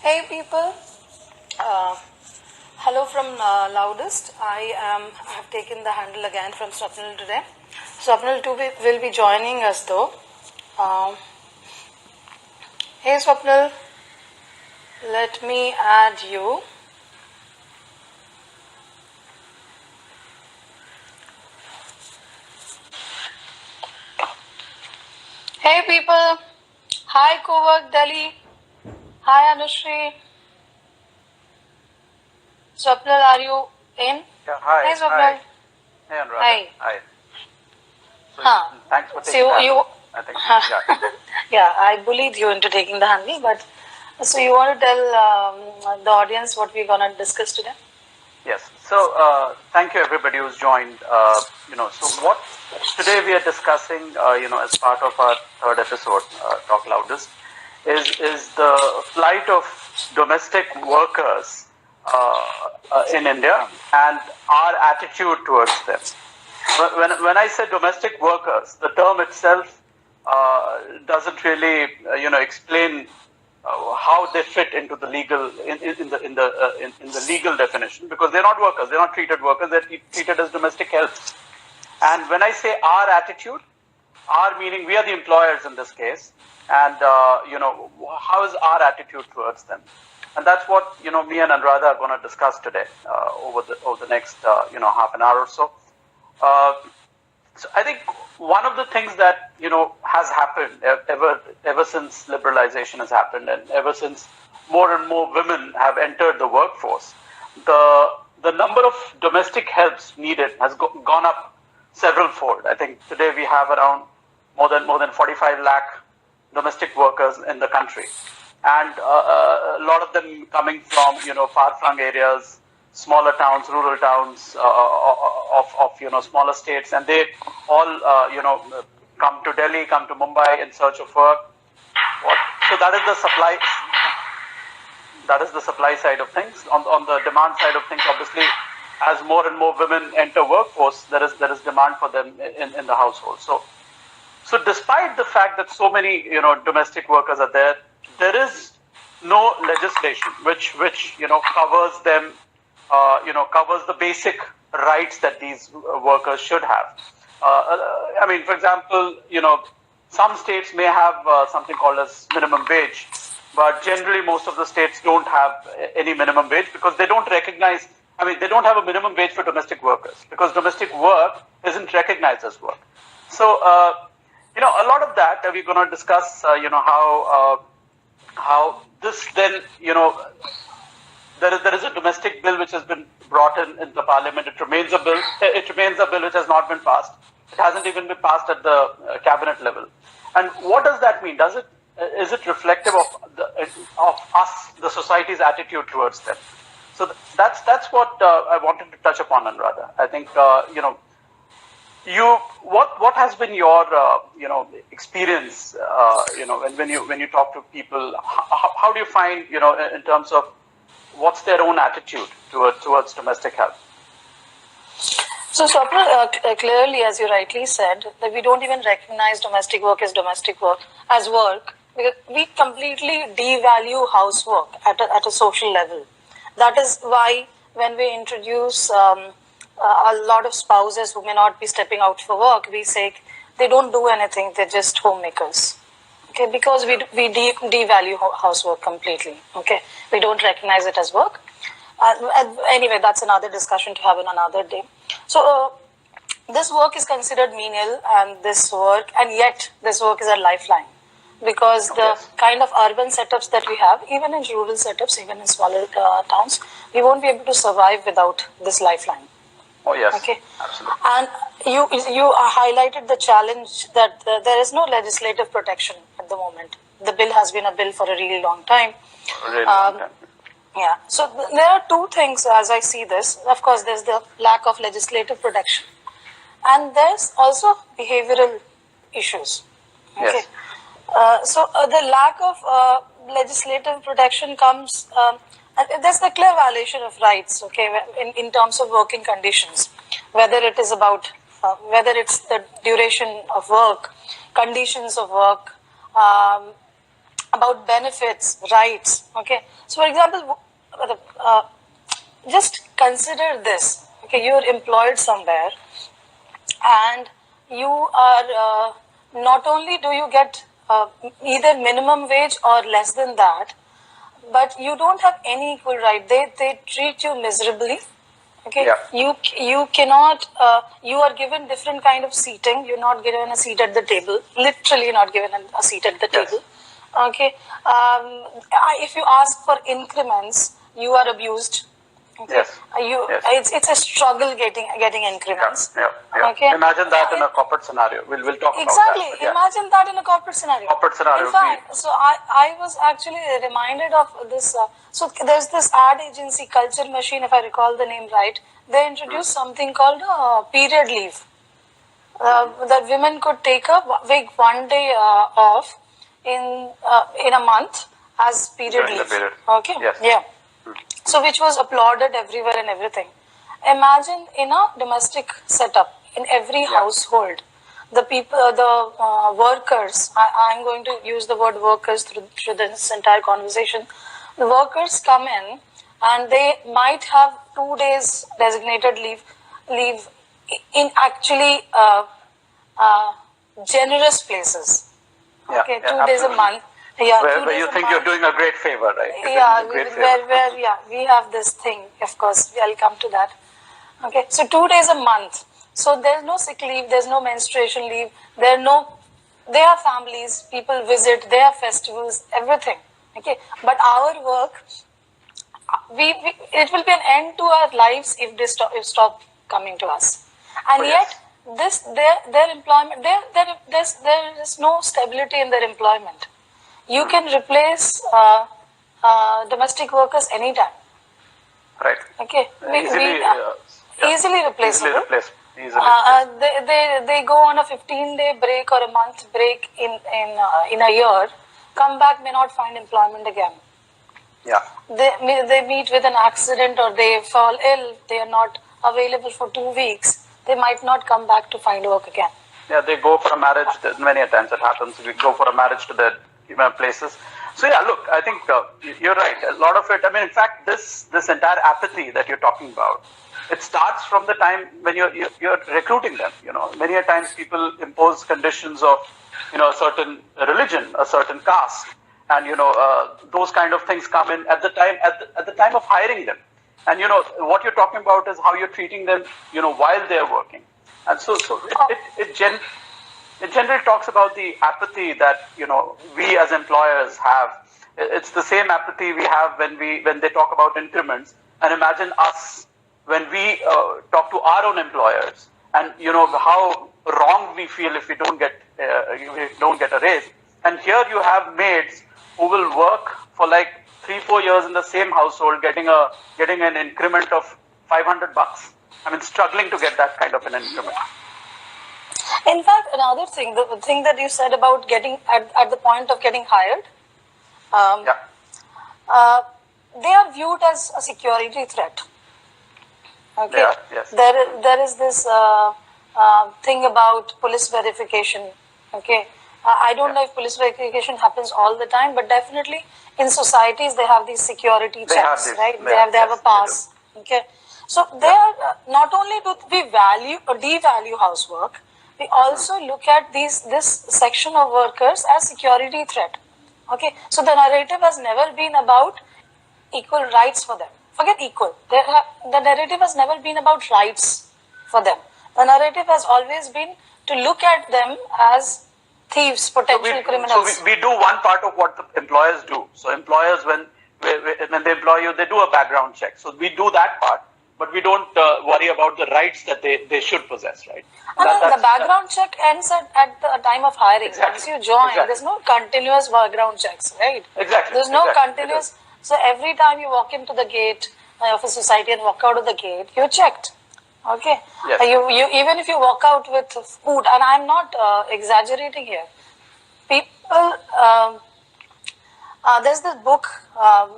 Hey people, hello from LoudST. I have taken the handle again from Swapnil today. Swapnil too will be joining us though. Hey Swapnil, let me add you. Hey people, hi Cowork Delhi, hi Anushri. Swapnil, are you in? Yeah, hi. Hey Swapnil. Hey Anuradha. Hi. So thanks for taking the handle. I think, yeah. Yeah, I bullied you into taking the handle, but so you want to tell the audience what we're gonna discuss today? Yes. So thank you everybody who's joined. So what today we are discussing, as part of our third episode, TalkLoudST, is the plight of domestic workers in India and our attitude towards them. When I say domestic workers, the term itself doesn't really, explain how they fit into the legal in the legal definition, because they're not workers, they're not treated workers, they're treated as domestic helps. And when I say our attitude, our meaning we are the employers in this case, and how is our attitude towards them? And that's what me and Anuradha are going to discuss today over the next half an hour or so. So I think one of the things that has happened ever since liberalization has happened, and ever since more and more women have entered the workforce, the number of domestic helps needed has gone up several fold. I think today we have around more than 45 lakh domestic workers in the country, and a lot of them coming from far-flung areas, smaller towns, rural towns of smaller states, and they all come to Delhi, come to Mumbai in search of work. So that is the supply. That is the supply side of things. On the demand side of things, obviously, as more and more women enter workforce, there is demand for them in the household. So despite the fact that so many domestic workers are there, there is no legislation which covers them. Covers the basic rights that these workers should have. For example, some states may have something called as minimum wage, but generally most of the states don't have any minimum wage, because they don't recognize, they don't have a minimum wage for domestic workers, because domestic work isn't recognized as work. So, a lot of that we're going to discuss, how this then, there is a domestic bill which has been brought in the parliament. It remains a bill. It remains a bill which has not been passed. It hasn't even been passed at the cabinet level. And what does that mean? Is it reflective of us, the society's attitude towards them? So that's what I wanted to touch upon, Anuradha. I think what has been your experience when you talk to people? How do you find in terms of what's their own attitude towards domestic help? So, Swapnil, clearly, as you rightly said, that we don't even recognize domestic work as domestic work, as work. We completely devalue housework at a social level. That is why when we introduce a lot of spouses who may not be stepping out for work, we say they don't do anything, they're just homemakers. Okay, because we devalue housework completely. Okay, we don't recognize it as work. Anyway, that's another discussion to have in another day. So this work is considered menial, and yet this work is a lifeline, because the kind of urban setups that we have, even in rural setups, even in smaller towns, we won't be able to survive without this lifeline. Oh yes. Okay. Absolutely. And you highlighted the challenge that there is no legislative protection at the moment. The bill has been a bill for a really long time. Yeah. So there are two things as I see this. Of course, there's the lack of legislative protection, and there's also behavioral issues. Okay. Yes. So the lack of legislative protection comes. There's the clear violation of rights, okay, in terms of working conditions, whether it is about, whether it's the duration of work, conditions of work, about benefits, rights. Okay, so for example, just consider this. Okay, you're employed somewhere, and you are not only do you get either minimum wage or less than that, but you don't have any equal right. They treat you miserably. Okay, you cannot. You are given different kind of seating. You're not given a seat at the table. Literally, not given a seat at the table. Okay, if you ask for increments, you are abused. Okay. It's a struggle getting increments. Okay. Imagine that in a corporate scenario. We'll talk about that. Exactly. Imagine that in a corporate scenario. In fact, so I was actually reminded of this. So there's this ad agency, Culture Machine, if I recall the name right. They introduced something called period leave. That women could take a 1 day off in a month as period leave. Okay. Yes. Yeah. So which was applauded everywhere and everything. Imagine in a domestic setup, in every household, the people, the workers, I'm going to use the word workers through this entire conversation. The workers come in and they might have 2 days designated leave in actually generous places. Okay, 2 days a month. Yeah, where you think you're doing a great favor, right? We have this thing, of course, I'll come to that. Okay, so 2 days a month. So there's no sick leave, there's no menstruation leave, they have families, people visit, they have festivals, everything. Okay, but our work, it will be an end to our lives if they stop coming to us. And yet, their employment, there is no stability in their employment. You can replace domestic workers anytime. Right. Okay. Easily replaceable. They go on a 15-day break or a month break in a year, come back, may not find employment again. Yeah. They meet with an accident or they fall ill, they are not available for 2 weeks, they might not come back to find work again. Yeah, they go for a marriage, many a times it happens, we go for a marriage to their places. So yeah, look, I think you're right. A lot of it, I mean, in fact, this entire apathy that you're talking about, it starts from the time when you're recruiting them. You know, many a times people impose conditions of, a certain religion, a certain caste, and those kind of things come in at the time of hiring them. And what you're talking about is how you're treating them, while they're working. And so it generally talks about the apathy that we as employers have. It's the same apathy we have when they talk about increments. And imagine us when we talk to our own employers, and how wrong we feel if we don't get a raise. And here you have maids who will work for like 3-4 years in the same household, getting an increment of $500. I mean, struggling to get that kind of an increment. In fact, another thing, the thing that you said about getting at the point of getting hired, they are viewed as a security threat. Okay. Yeah, yes. There is this thing about police verification. Okay. I don't know if police verification happens all the time, but definitely in societies they have these security checks, right? They have a pass. Okay. So they are not only do we value or devalue housework, we also look at this section of workers as security threat. Okay, so the narrative has never been about equal rights for them. Forget equal. The narrative has never been about rights for them. The narrative has always been to look at them as thieves, potential criminals. So we do one part of what the employers do. So employers, when they employ you, they do a background check. So we do that part. But we don't worry about the rights that they should possess, right? The background check ends at the time of hiring. Exactly. Once you join, there's no continuous background checks, right? Exactly. There's no continuous. So every time you walk into the gate of a society and walk out of the gate, you're checked. Okay. Yes. You even if you walk out with food, and I'm not exaggerating here. People. There's this book, I'm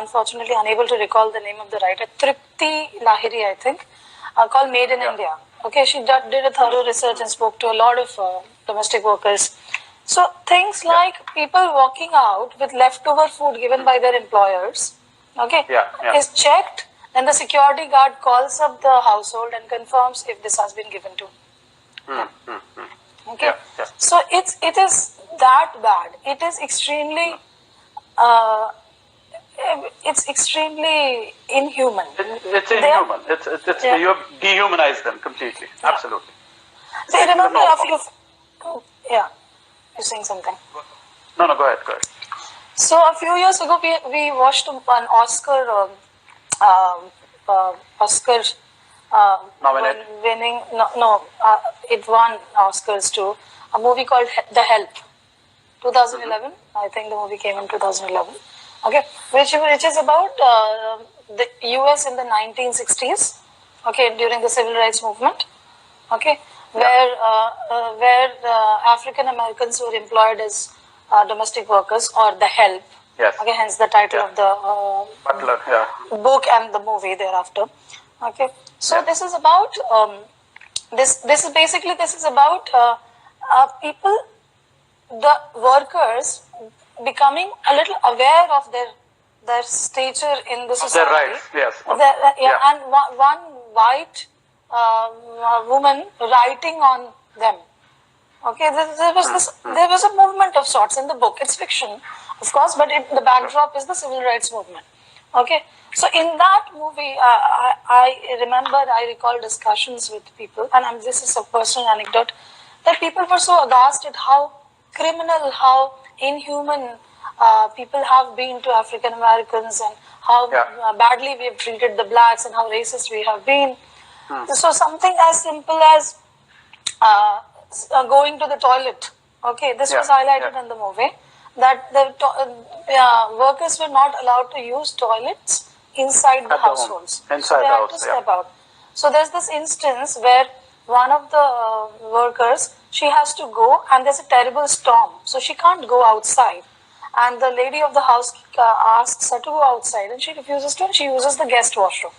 unfortunately unable to recall the name of the writer, Tripti Lahiri, I think, called Made in India. Okay, she did a thorough research and spoke to a lot of domestic workers. So things like people walking out with leftover food given by their employers, okay, is checked. Then the security guard calls up the household and confirms if this has been given to him. Okay, so it is that bad. It is extremely. It's extremely inhuman. It's inhuman. It's you have dehumanized them completely. Absolutely. So I remember a few. Yeah, you're saying something. No, go ahead. So a few years ago, we watched an Oscar winning. It won Oscars too. A movie called The Help, 2011. I think the movie came in 2011. Okay, which is about the US in the 1960s. Okay, during the civil rights movement. Okay, where African Americans were employed as domestic workers or the help. Yes. Okay, hence the title of the Butler, book and the movie thereafter. Okay, so this is about this is about people, the workers becoming a little aware of their stature in the society. Their rights, yes. And one white woman writing on them. Okay, there was a movement of sorts in the book. It's fiction, of course, but the backdrop is the civil rights movement. Okay, so in that movie, I recall discussions with people, and this is a personal anecdote, that people were so aghast at how criminal, how inhuman people have been to African Americans, and how badly we have treated the blacks, and how racist we have been. So something as simple as going to the toilet. Okay, this was highlighted in the movie, that the workers were not allowed to use toilets inside the households. Inside they the had house, to step out. So there's this instance where one of the workers, she has to go, and there's a terrible storm, so she can't go outside. And the lady of the house asks her to go outside, and she refuses to, and she uses the guest washroom.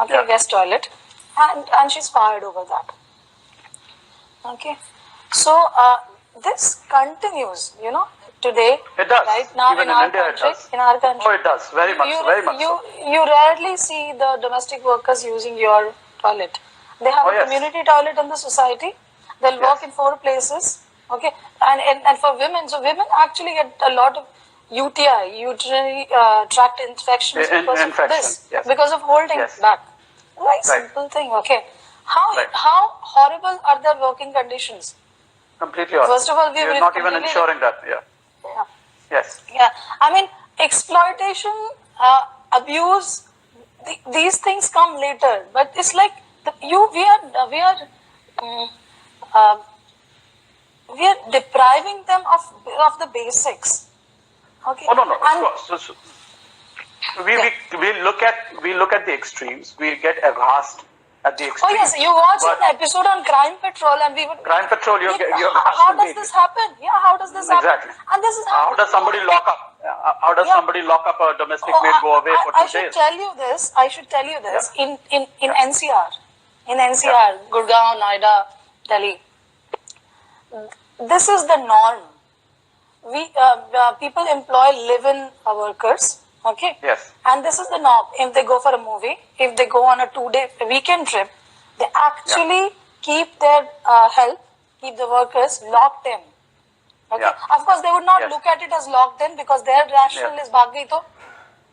Okay, guest toilet, and she's fired over that. Okay, so this continues, today. It does. Right now, even in our India, country, it does. in our country. Oh, it does. Very much so. You rarely see the domestic workers using your toilet. They have a community toilet in the society. They'll work in 4 places. Okay, and for women, so women actually get a lot of UTI, urinary tract infections because of this, because of holding back. Very simple thing. Okay, how horrible are their working conditions? Completely horrible. First of all, we're not even ensuring that. Yes. Yeah, I mean, exploitation, abuse, these things come later. But it's like we are depriving them of the basics. Okay. Oh no, of course. So we look at the extremes. We get aghast at the extremes. Oh yes, you watched an episode on Crime Patrol, and we would. Crime Patrol, you're how does this happen? Yeah, how does this happen? Exactly. And this is how does somebody lock up? How does somebody lock up a domestic maid, go away for 2 days? I should tell you this. In NCR, Gurgaon, Noida, Delhi, this is the norm. We people employ live-in workers. Okay. Yes. And this is the norm. If they go for a movie, if they go on a 2-day weekend trip, they actually keep their keep the workers locked in. Okay. Of course, they would not look at it as locked in, because their rationale is bhag gayi to.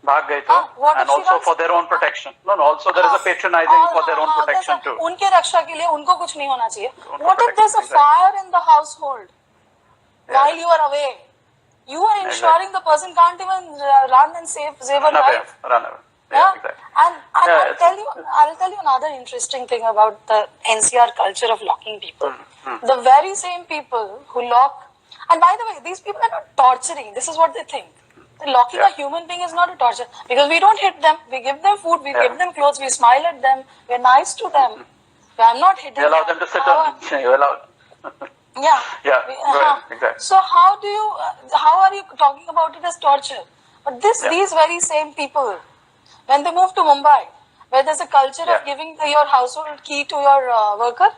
And also for their own protection. No, also there is a patronizing for their own protection too. उनके रक्षा के लिए उनको कुछ नहीं होना चाहिए. What if there's a fire in the household while you are away? You are ensuring the person can't even run and save a life. Run away. Exactly. And I'll tell you another interesting thing about the NCR culture of locking people. The very same people who lock, and by the way, these people are not torturing. This is what they think. Locking a human being is not a torture, because we don't hit them. We give them food. We give them clothes. We smile at them. We're nice to them. I'm not hitting them. You allow them to sit on. You allow. Exactly. So how are you talking about it as torture? But these very same people, when they move to Mumbai, where there's a culture of giving your household key to your worker,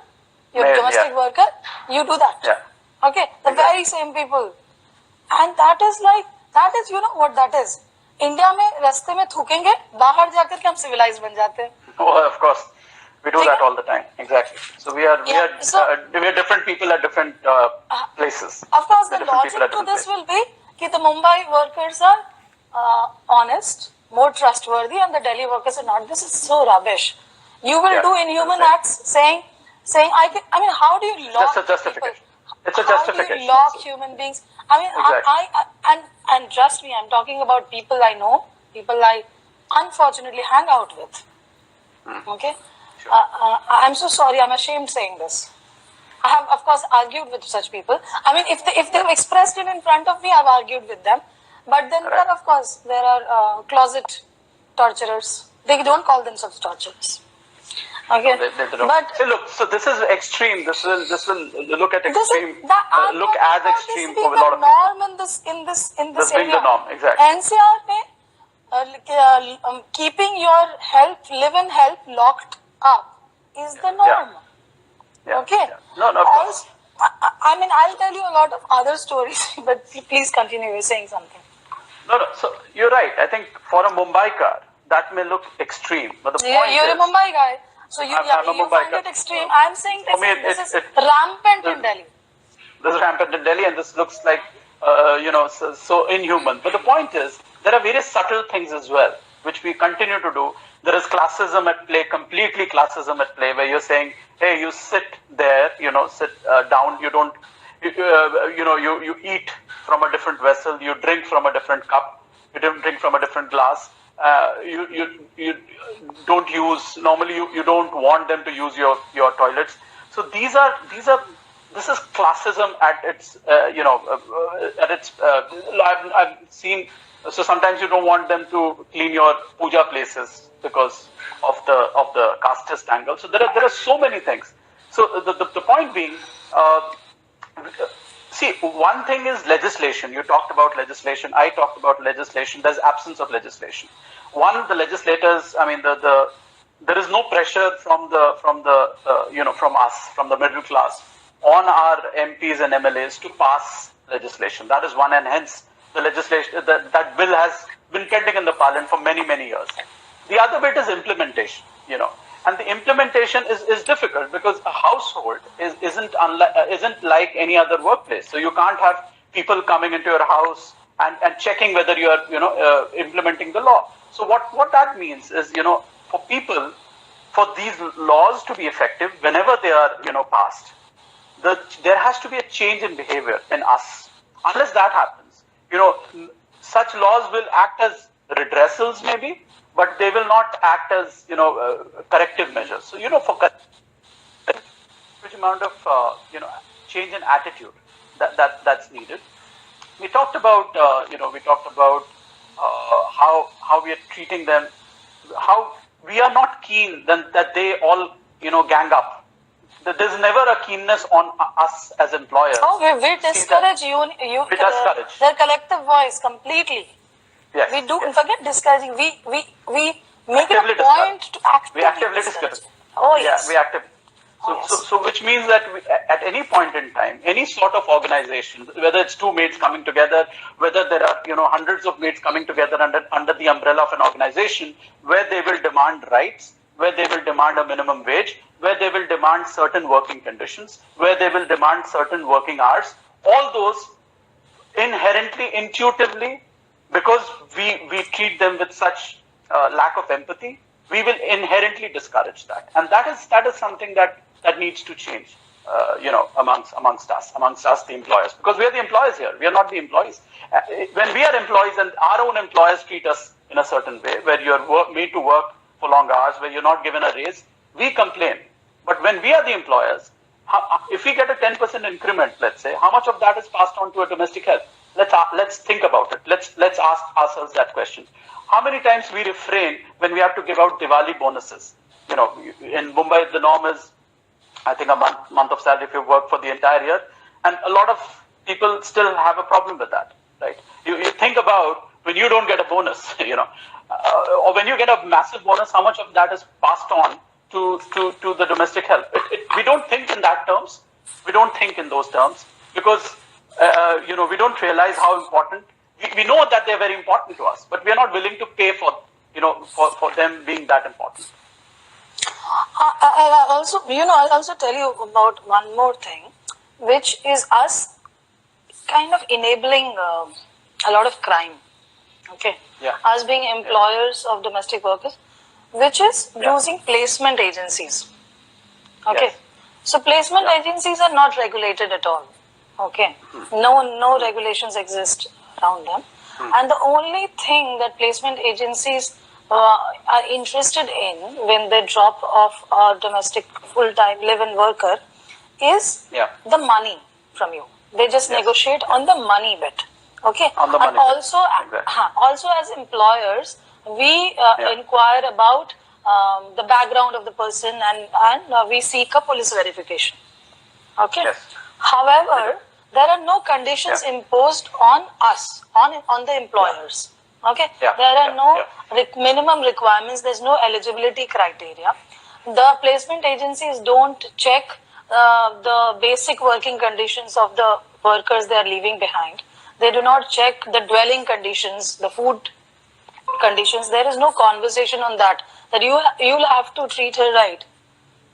your domestic worker, you do that. Okay, the very same people. And that is you know what that is. India में रास्ते में थूकेंगे, बाहर जाकर के हम civilized बन जाते हैं. Oh, of course. We do that all the time. Exactly. So we are different people at different places. Of course, the logic to this will be that the Mumbai workers are honest, more trustworthy, and the Delhi workers are not. This is so rubbish. You will do inhuman acts, saying I mean, how do you lock just a justification? People? It's a justification. How do you lock human beings? I mean, exactly. and trust me, I'm talking about people I know, people I unfortunately hang out with. Okay. Sure. I'm so sorry. I'm ashamed saying this. I have, of course, argued with such people. I mean, if they've expressed it in front of me, I've argued with them. But then there are closet torturers. They don't call themselves torturers. Okay. No, but look, so this is extreme. This will look at extreme. Look as extreme for a lot of people. in this this area. The norm, exactly. NCR में keeping your live in help locked up is the norm. Yeah. Okay. Yeah. No, of course. I mean, I'll tell you a lot of other stories, but please continue. You're saying something. No. So you're right. I think for a Mumbai car, that may look extreme, but the point you're is, a Mumbai guy, so you find it extreme. I'm saying this is rampant in Delhi. This is rampant in Delhi, and this looks like so inhuman. But the point is, there are various subtle things as well, which we continue to do. There is classism at play, completely classism at play, where you're saying, hey, you sit there, sit down, you don't, you eat from a different vessel, you drink from a different cup, you don't drink from a different glass, you don't use, normally you don't want them to use your toilets. So this is classism at its, I've seen. So sometimes you don't want them to clean your puja places because of the casteist angle. So there are so many things. So the point being, see, one thing is legislation. You talked about legislation. I talked about legislation. There's absence of legislation. One, the legislators. I mean, there is no pressure from us, from the middle class, on our MPs and MLAs to pass legislation. That is one, and hence the legislation, that bill has been pending in the parliament for many, many years. The other bit is implementation, and the implementation is difficult because a household isn't like any other workplace. So you can't have people coming into your house and checking whether you are implementing the law. So what that means is, for people, for these laws to be effective, whenever they are passed, there has to be a change in behavior in us. Unless that happens, such laws will act as redressals maybe, but they will not act as corrective measures. So for huge amount of change in attitude that's needed. We talked about how we are treating them, how we are not keen that they all gang up. There's never a keenness on us as employers. Oh, we discourage we discourage their collective voice completely. Yes. We do. Yes. Forget discouraging. We make it a point to actively discourage. Oh yes. Yeah, we actively. So which means that at any point in time, any sort of organization, whether it's two mates coming together, whether there are hundreds of mates coming together under the umbrella of an organization, where they will demand rights, where they will demand a minimum wage, where they will demand certain working conditions, where they will demand certain working hours, all those inherently, intuitively, because we treat them with such lack of empathy, we will inherently discourage that. And that is something that needs to change, amongst us, the employers, because we are the employers here. We are not the employees. When we are employees and our own employers treat us in a certain way, where you are made to work for long hours, where you're not given a raise, we complain. But when we are the employers, if we get a 10% increment, let's say, how much of that is passed on to a domestic help? Let's think about it. Let's ask ourselves that question. How many times we refrain when we have to give out Diwali bonuses? In Mumbai, the norm is, I think, a month of salary if you work for the entire year, and a lot of people still have a problem with that, right? You think about when you don't get a bonus, or when you get a massive bonus, how much of that is passed on to the domestic help? We don't think in that terms. We don't think in those terms. because we don't realize how important. We know that they're very important to us, but we are not willing to pay for for them being that important. I'll also tell you about one more thing, which is us kind of enabling a lot of crime. Okay. Yeah. Us being employers of domestic workers, which is using placement agencies. Okay. Yes. So placement agencies are not regulated at all. Okay. No regulations exist around them. And the only thing that placement agencies are interested in when they drop off a domestic full-time live-in worker is the money from you. They just negotiate on the money bit. Okay. On the money also, exactly. Also as employers, we inquire about the background of the person and we seek a police verification. Okay. Yes. However, there are no conditions imposed on us, on the employers. Okay. There are no minimum requirements. There's no eligibility criteria. The placement agencies don't check the basic working conditions of the workers they are leaving behind. They do not check the dwelling conditions, the food conditions. There is no conversation on that you'll have to treat her right.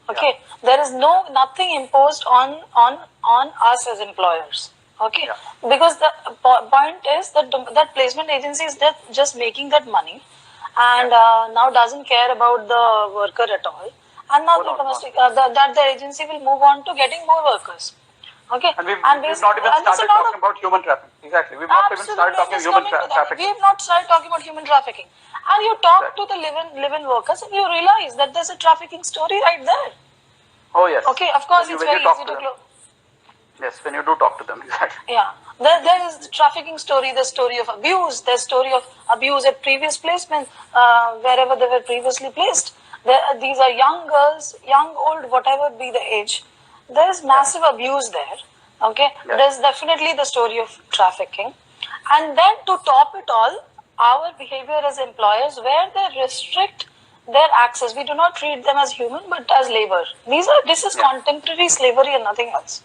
Okay. There is nothing imposed on us as employers. Okay. Because the point is that placement agency is just making that money and now doesn't care about the worker at all. And now the agency will move on to getting more workers. Okay. And we've not even started talking about human trafficking. Exactly. We've not even started talking human trafficking. We have not started talking about human trafficking. And you talk to the live-in workers and you realize that there's a trafficking story right there. Oh, yes. Okay, of course, it's very easy to close. Yes, when you do talk to them, exactly. Yeah. There is the trafficking story, the story of abuse, the story of abuse at previous placement, wherever they were previously placed. These are young girls, young, old, whatever be the age. There is massive abuse there. Okay. Yes. There's definitely the story of trafficking. And then to top it all, our behavior as employers, where they restrict their access. We do not treat them as human, but as labor. This is contemporary slavery and nothing else.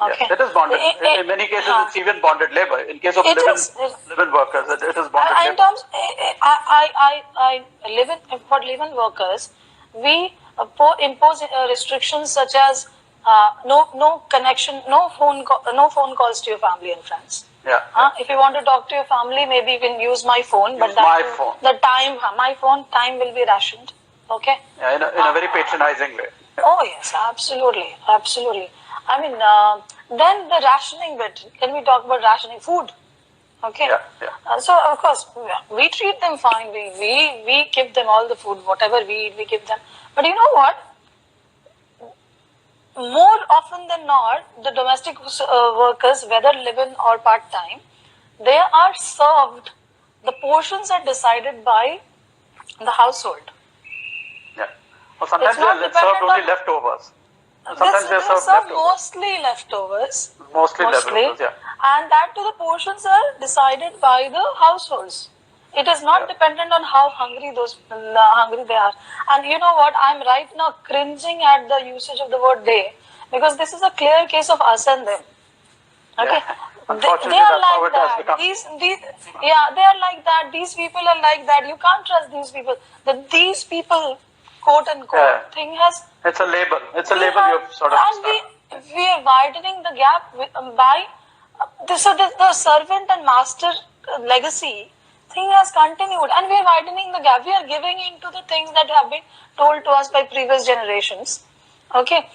Okay. Yes, it is bonded. In many cases, it's even bonded labor. In case of live-in workers, it is bonded labor. In terms, for live-in workers, we impose restrictions such as no connection, no phone calls to your family and friends. Yeah. If you want to talk to your family, maybe you can use my phone, but my phone time will be rationed. Okay. Yeah, in a very patronizing way. Oh yes, absolutely. I mean, then the rationing bit. Can we talk about rationing food? Okay. So of course we treat them fine. We give them all the food, whatever we eat, we give them. But you know what? More often than not, the domestic workers, whether live-in or part-time, they are served. The portions are decided by the household. Yeah. Well, sometimes they are served only leftovers. Sometimes they are served mostly leftovers. Mostly leftovers, yeah. And that too, the portions are decided by the households. It is not dependent on how hungry they are. And you know what? I'm right now cringing at the usage of the word they, because this is a clear case of us and them. Okay. Yeah. Unfortunately, they are that's how like it has that. become. They are like that. These people are like that. You can't trust these people. These people, quote unquote, thing has. It's a label. It's a label you've sort of. And we are widening the gap by the servant and master legacy thing has continued, and we are widening the gap. We are giving into the things that have been told to us by previous generations. Okay.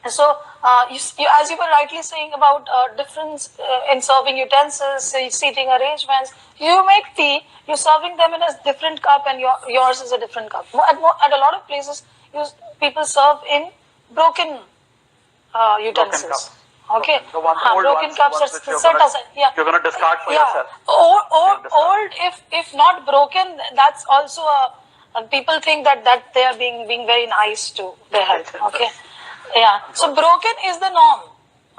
So, as you were rightly saying about difference in serving utensils, seating arrangements, you make tea, you're serving them in a different cup and yours is a different cup. At a lot of places, people serve in broken utensils. Okay. Broken cups are set aside. Yeah. You're going to discard for yourself. Old, if not broken, that's also people think that they are being very nice to their health. Okay. Yeah. So broken is the norm.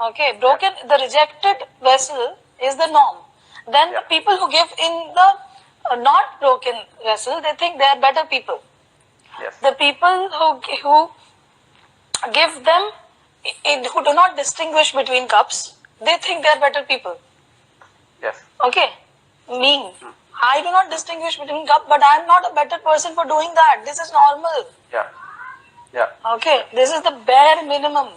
Okay. The rejected vessel is the norm. Then the people who give in the not broken vessel, they think they are better people. Yes. The people who give them, who do not distinguish between cups They think they're better people. Yes. Okay? Me. I do not distinguish between cup, but I'm not a better person for doing that. This is normal. Yeah. Yeah. Okay? This is the bare minimum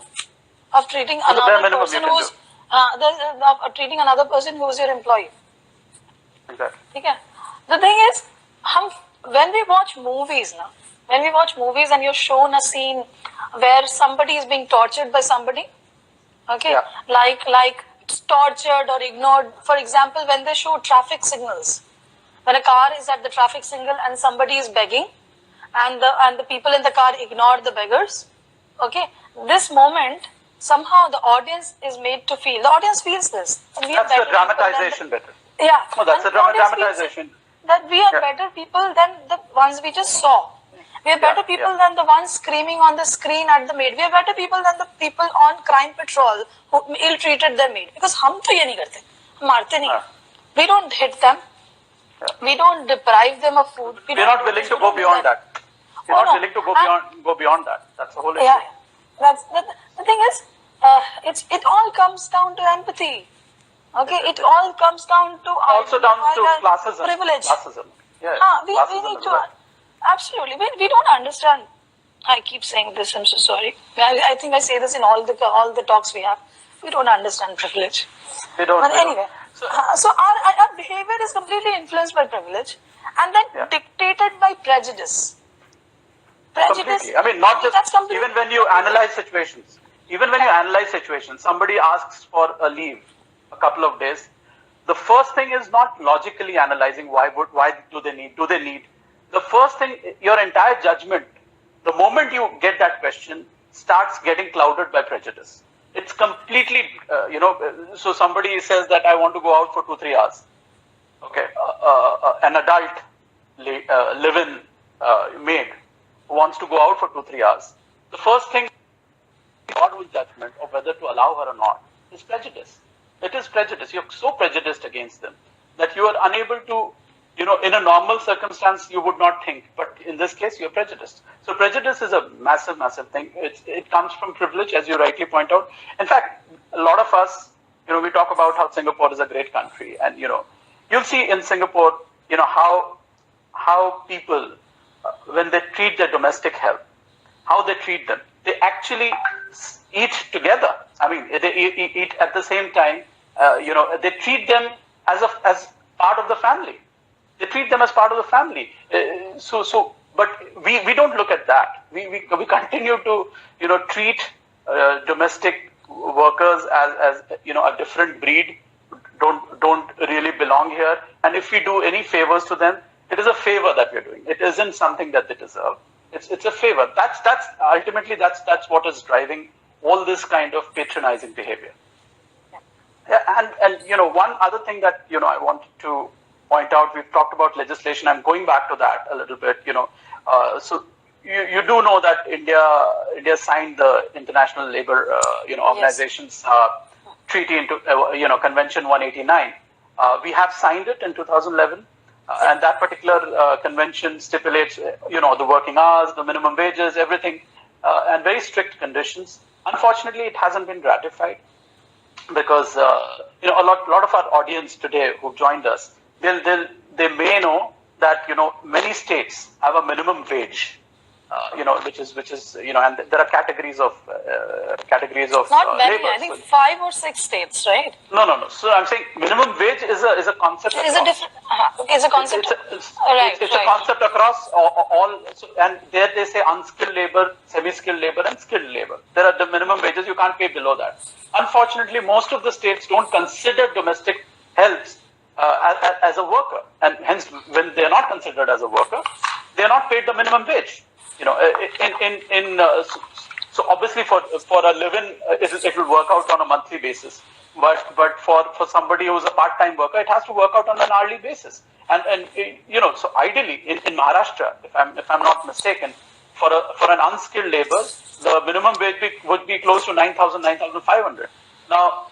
of treating another person who's treating another person who's your employee. Exactly. Okay? The thing is, when we watch movies now, and you're shown a scene where somebody is being tortured by somebody, okay, Yeah. like tortured or ignored. For example, when they show traffic signals, when a car is at the traffic signal and somebody is begging, and the people in the car ignore the beggars, okay, this moment somehow the audience is made to feel. The audience feels this. That's the dramatization better. Yeah. No, that's the dramatization. That we are better people than the ones we just saw. We are better people than the ones screaming on the screen at the maid. We are better people than the people on crime patrol who ill-treated their maid. Because हम तो ये नहीं करते, हम मारते नहीं. We don't hit them. We don't deprive them of food. We're not willing to go beyond that. We're not willing to go beyond that. That's the whole issue. Yeah, that's the thing is, it all comes down to empathy. Okay, it all comes down to also down to classism. Privilege. Classism. Yeah. We need to absolutely. We don't understand. I keep saying this. I'm so sorry. I think I say this in all the talks we have. We don't understand privilege. We don't. But anyway, so our behavior is completely influenced by privilege, and then dictated by prejudice. Completely. I mean, not just even when you analyze situations. Even when you analyze situations, somebody asks for a leave, a couple of days. The first thing is not logically analyzing why do they need. The first thing, your entire judgment, the moment you get that question, starts getting clouded by prejudice. It's completely, so somebody says that I want to go out for 2-3 hours. Okay, an adult live-in maid who wants to go out for 2-3 hours. The first thing, with judgment of whether to allow her or not, is prejudice. It is prejudice. You're so prejudiced against them that you are unable to, in a normal circumstance, you would not think. But in this case, you're prejudiced. So prejudice is a massive, massive thing. It comes from privilege, as you rightly point out. In fact, a lot of us, we talk about how Singapore is a great country. And, you'll see in Singapore, how people, when they treat their domestic help, how they treat them. They actually eat together. I mean, they eat at the same time. They treat them as part of the family. They treat them as part of the family. But we don't look at that. We continue to treat domestic workers as a different breed. Don't really belong here. And if we do any favors to them, it is a favor that we're doing. It isn't something that they deserve. It's a favor. That's ultimately that's what is driving all this kind of patronizing behavior. Yeah, and one other thing that I wanted to point out. We've talked about legislation. I'm going back to that a little bit. So you do know that India signed the International Labour Organization's treaty into Convention 189. We have signed it in 2011. And that particular convention stipulates, the working hours, the minimum wages, everything, and very strict conditions. Unfortunately, it hasn't been ratified because, a lot of our audience today who've joined us, they may know that, many states have a minimum wage, which is, and there are categories of not many. labor. I think 5 or 6 states, right? No. So I'm saying minimum wage is a concept. It's a different. It's a concept. It's a concept across all. And there they say unskilled labor, semi-skilled labor, and skilled labor. There are the minimum wages. You can't pay below that. Unfortunately, most of the states don't consider domestic help as a worker, and hence, when they are not considered as a worker, they are not paid the minimum wage. So obviously for a live-in, it will work out on a monthly basis. But for somebody who's a part-time worker, it has to work out on an hourly basis. And so ideally in Maharashtra, if I'm not mistaken, for an unskilled labor, the minimum wage would be close to 9,000, 9,500. Now,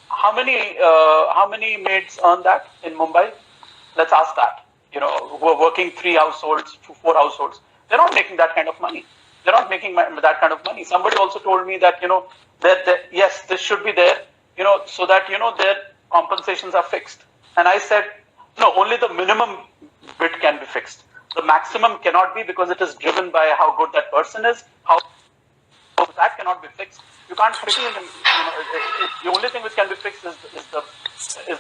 how many maids earn that in Mumbai? Let's ask that. Who are working 3 households, 4 households, they're not making that kind of money. They're not making that kind of money. Somebody also told me that, that yes, this should be there, so that, their compensations are fixed. And I said, no, only the minimum bit can be fixed. The maximum cannot be, because it is driven by how good that person is. How that cannot be fixed. You can't fix it. The only thing which can be fixed is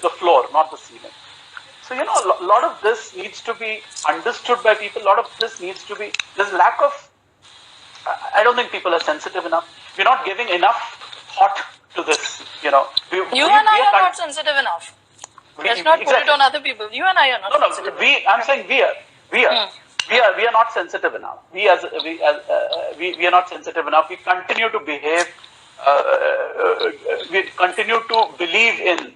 the floor, not the ceiling. So, a lot of this needs to be understood by people. A lot of this needs to be, there's lack of, I don't think people are sensitive enough. We're not giving enough thought to this, You and I are not sensitive enough. Let's not put it on other people. You and I are not sensitive enough. I'm saying we are not sensitive enough. We are not sensitive enough. We continue to behave, we continue to believe in,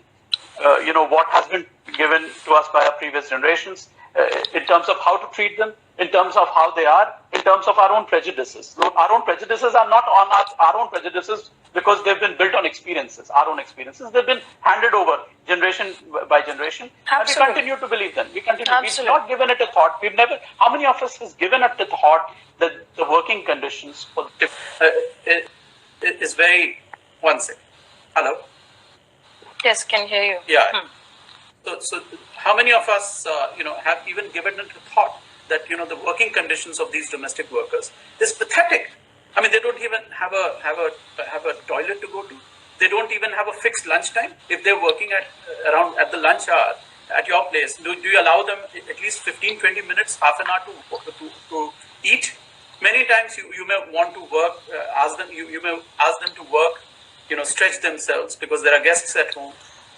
what has been given to us by our previous generations, in terms of how to treat them, in terms of how they are, in terms of our own prejudices. Our own prejudices are not on our own prejudices because they've been built on experiences, our own experiences. They've been handed over generation by generation. Absolutely. And we continue to believe them. We've not given it a thought. We've never, how many of us has given it a thought that the working conditions for is very, one second. Hello? Yes, can hear you. Yeah. So how many of us, have even given it a thought that, the working conditions of these domestic workers is pathetic. I mean, they don't even have a toilet to go to. They don't even have a fixed lunchtime. If they're working at the lunch hour at your place, do you allow them at least 15, 20 minutes, half an hour to eat? Many times you may want to work, you may ask them to work, stretch themselves because there are guests at home.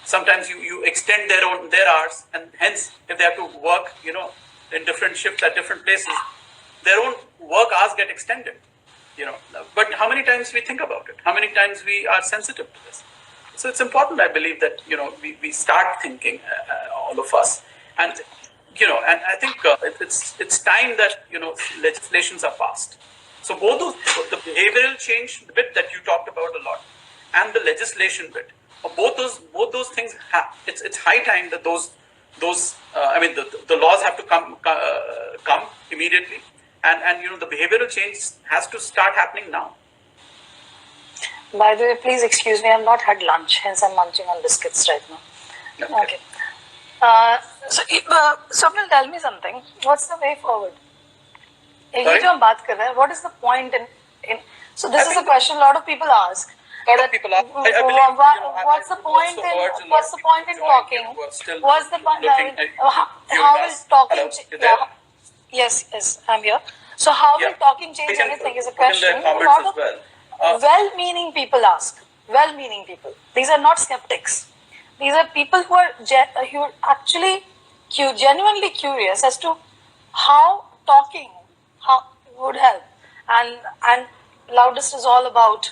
Sometimes you extend their hours, and hence if they have to work, in different shifts at different places, their own work hours get extended. But how many times we think about it? How many times we are sensitive to this? So it's important, I believe, that we start thinking, all of us, and and I think it's time that legislations are passed. So both the behavioral change bit that you talked about a lot, and the legislation bit, both those things it's high time that those the laws have to come immediately, and the behavioral change has to start happening now. By the way, please excuse me, I've not had lunch, hence I'm munching on biscuits right now. Okay. Swapnil, tell me something. What's the way forward? What is the point in so this is a question a lot of people ask. What's the point in talking? What's the point? How will talking change? Yes, I'm here. So how will talking change anything is a question. Well-meaning people ask. Well-meaning people. These are not skeptics. These are people who are actually genuinely curious as to how talking would help. And LoudST is all about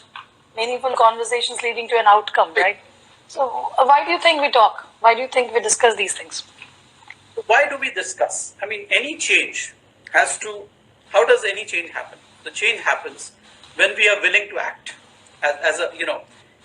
meaningful conversations leading to an outcome, right? So why do you think we talk? Why do you think we discuss these things? Why do we discuss? I mean, any change has to, how does any change happen? The change happens when we are willing to act.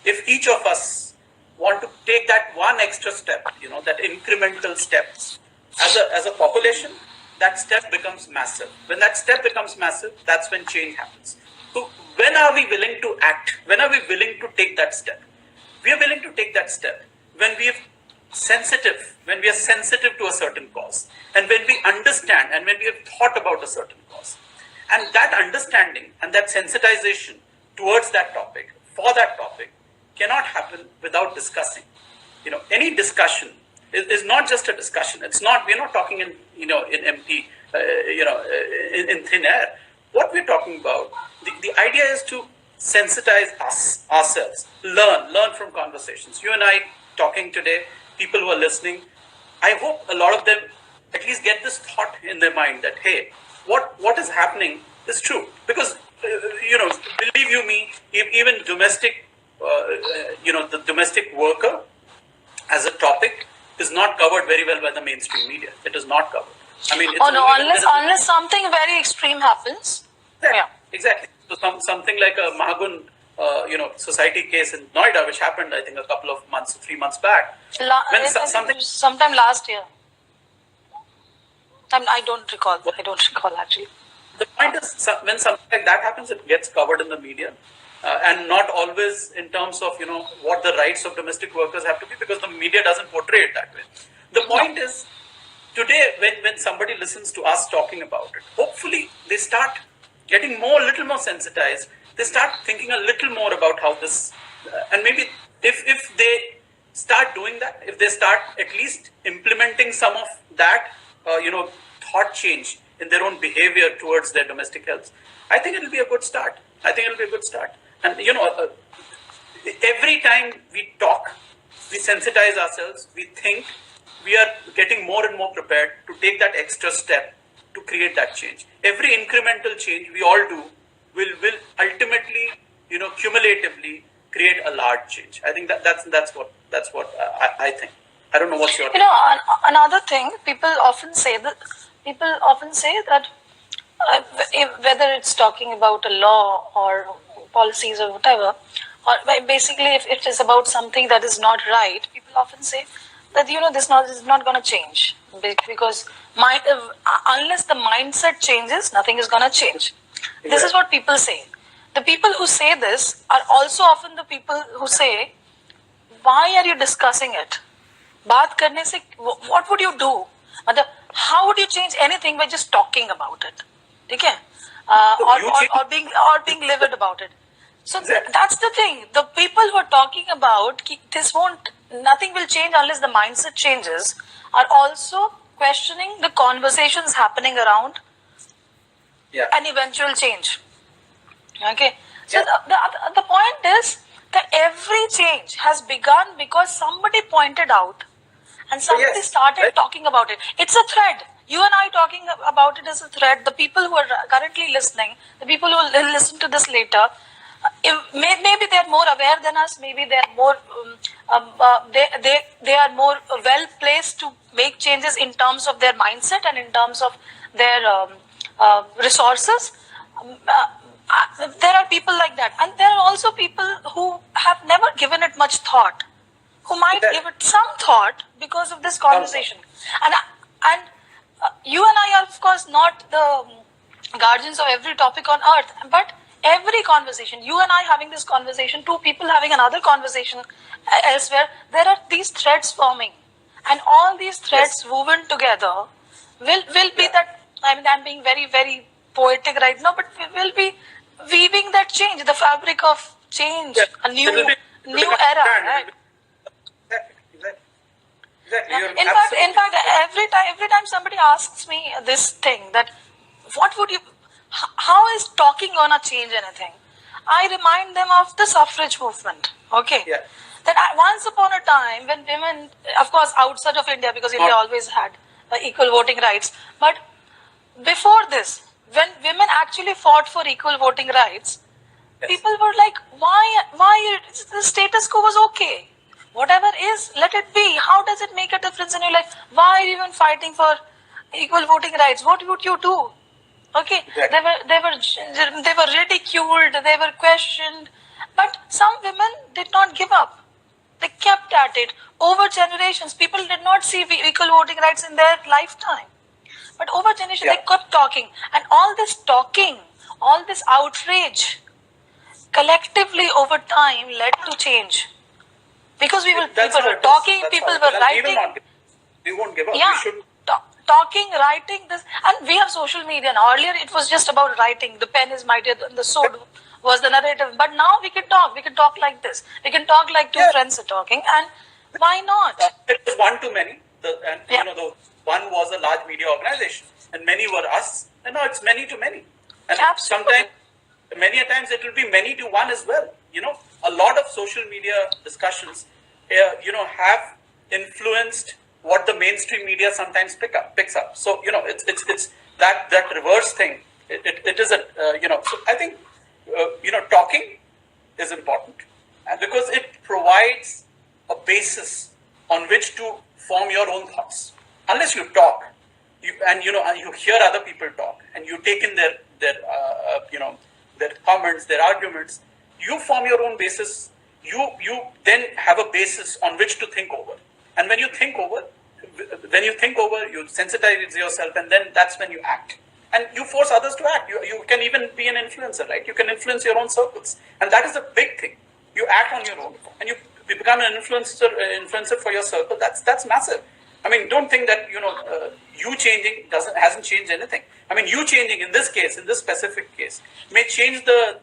If each of us want to take that one extra step, that incremental steps, as a population, that step becomes massive. When that step becomes massive, that's when change happens. So when are we willing to act? When are we willing to take that step? We are willing to take that step when we are sensitive to a certain cause, and when we understand and when we have thought about a certain cause. And that understanding and that sensitization towards that topic, for that topic, cannot happen without discussing. Any discussion is not just a discussion. We're not talking in empty, in thin air. What we're talking about, the idea is to sensitize ourselves, learn from conversations. You and I talking today, people who are listening, I hope a lot of them at least get this thought in their mind that, hey, what is happening is true. Because, believe you me, even domestic, the domestic worker as a topic is not covered very well by the mainstream media. It is not covered. I mean, unless something very extreme happens. Yeah, exactly. So something like a Mahagun, society case in Noida, which happened, I think, 3 months back. Sometime last year. I don't recall actually. The point is, when something like that happens, it gets covered in the media, and not always in terms of what the rights of domestic workers have to be, because the media doesn't portray it that way. The point is, today when somebody listens to us talking about it, hopefully they start getting little more sensitized. They start thinking a little more about how this, and maybe if they start doing that, if they start at least implementing some of that, thought change in their own behavior towards their domestic health, I think it'll be a good start. And every time we talk, we sensitize ourselves, we think, we are getting more and more prepared to take that extra step to create that change. Every incremental change we all do will ultimately, cumulatively create a large change. I think that's what I think. I don't know what's your. Another thing people often say that whether it's talking about a law or policies or whatever, or basically if it is about something that is not right, people often say that this is not going to change, because unless the mindset changes, nothing is going to change. Exactly. This is what people say. The people who say this are also often the people who say, why are you discussing it? Baat karne se, what would you do? How would you change anything by just talking about it? Okay? Or being livid about it. So that's the thing. The people who are talking about nothing will change unless the mindset changes, are also questioning the conversations happening around an eventual change. Okay? So the point is that every change has begun because somebody pointed out and somebody started talking about it. It's a thread. You and I talking about it is a thread. The people who are currently listening, the people who will listen to this later, maybe they are more aware than us. Maybe they are more they are more well placed to make changes in terms of their mindset and in terms of their resources. There are people like that, and there are also people who have never given it much thought, who might give it some thought because of this conversation. And you and I are, of course, not the guardians of every topic on earth, but every conversation, you and I having this conversation, two people having another conversation elsewhere, there are these threads forming, and all these threads woven together will be that. I mean, I'm being very, very poetic right now, but we will be weaving that change, the fabric of change, a new era. Right? Exactly. In fact, every time somebody asks me this thing, that how is talking gonna change anything? I remind them of the suffrage movement. Okay. Yeah. That once upon a time, when women, of course, outside of India, because India always had equal voting rights, but before this, when women actually fought for equal voting rights, people were like, why the status quo was okay. Whatever is, let it be. How does it make a difference in your life? Why are you even fighting for equal voting rights? What would you do? Okay, exactly. They were ridiculed, they were questioned, but some women did not give up. They kept at it over generations. People did not see equal voting rights in their lifetime, but over generations they kept talking, and all this talking, all this outrage, collectively over time led to change. Because people were talking, people were writing. We won't give up. Yeah, we should. Talking, writing, this, and we have social media now. Earlier it was just about writing. The pen is mightier than the sword was the narrative. But now we can talk. We can talk like this. We can talk like two friends are talking. And why not? It was one to many. The one was a large media organization, and many were us. And now it's many to many. And sometimes, many a times, it will be many to one as well. A lot of social media discussions, have influenced what the mainstream media sometimes picks up. So it's that reverse thing. It is So I think talking is important, and because it provides a basis on which to form your own thoughts. Unless you talk, you hear other people talk, and you take in their comments, their arguments. You form your own basis. You then have a basis on which to think over, and when you think over, you sensitize yourself, and then that's when you act. and you force others to act. You can even be an influencer, right? You can influence your own circles, and that is a big thing. You act on your own, and you become an influencer for your circle. That's massive. I mean, don't think that you changing hasn't changed anything. I mean, you changing in this case, in this specific case, may change the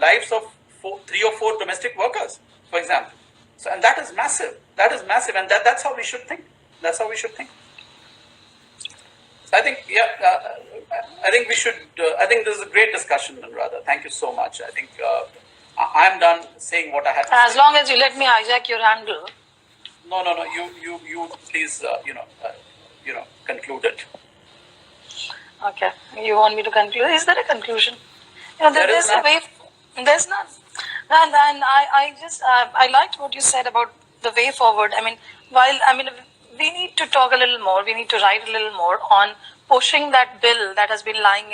lives of 3 or 4 domestic workers, for example. So, and that is massive. That is massive, and that's how we should think. That's how we should think. So I think, I think we should. I think this is a great discussion, Anuradha. Thank you so much. I think I'm done saying what I had to say. As long as you let me hijack your angle. No. You please, conclude it. Okay. You want me to conclude? Is there a conclusion? There's a way. There's none. And I liked what you said about the way forward. We need to talk a little more. We need to write a little more on pushing that bill that has been lying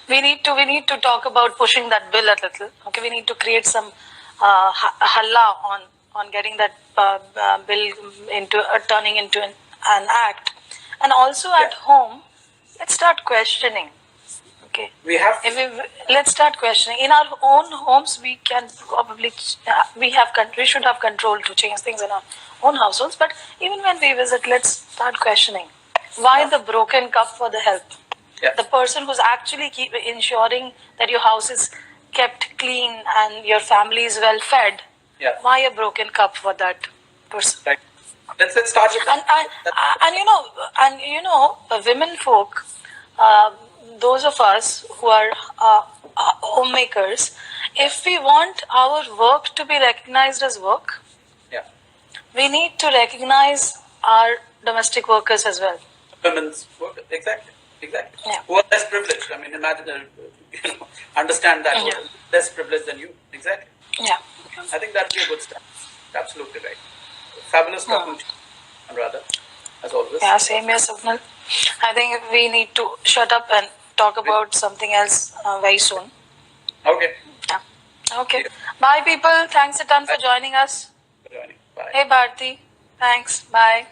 We need to talk about pushing that bill a little. Okay, we need to create some halla on getting that bill into turning into an act, and also at home, let's start questioning. Okay, let's start questioning in our own homes. We can probably we should have control to change things in our own households. But even when we visit, let's start questioning why the broken cup for the health. Yeah. The person who's actually ensuring that your house is kept clean and your family is well fed. Yeah. Why a broken cup for that person? Right. Let's start with that. Women folk, those of us who are homemakers, if we want our work to be recognized as work, we need to recognize our domestic workers as well. Women's work, exactly. Yeah. Who are less privileged. I mean, imagine, understand that. Yeah. Less privileged than you. Exactly. Yeah. I think that'd be a good start. Absolutely right. Fabulous talking to you, Anuradha, as always. Yeah, same here, Swapnil. I think we need to shut up and talk about something else very soon. Okay. Yeah. Okay. Bye, people. Thanks a ton for joining us. Good joining. Bye. Hey, Bharti. Thanks. Bye.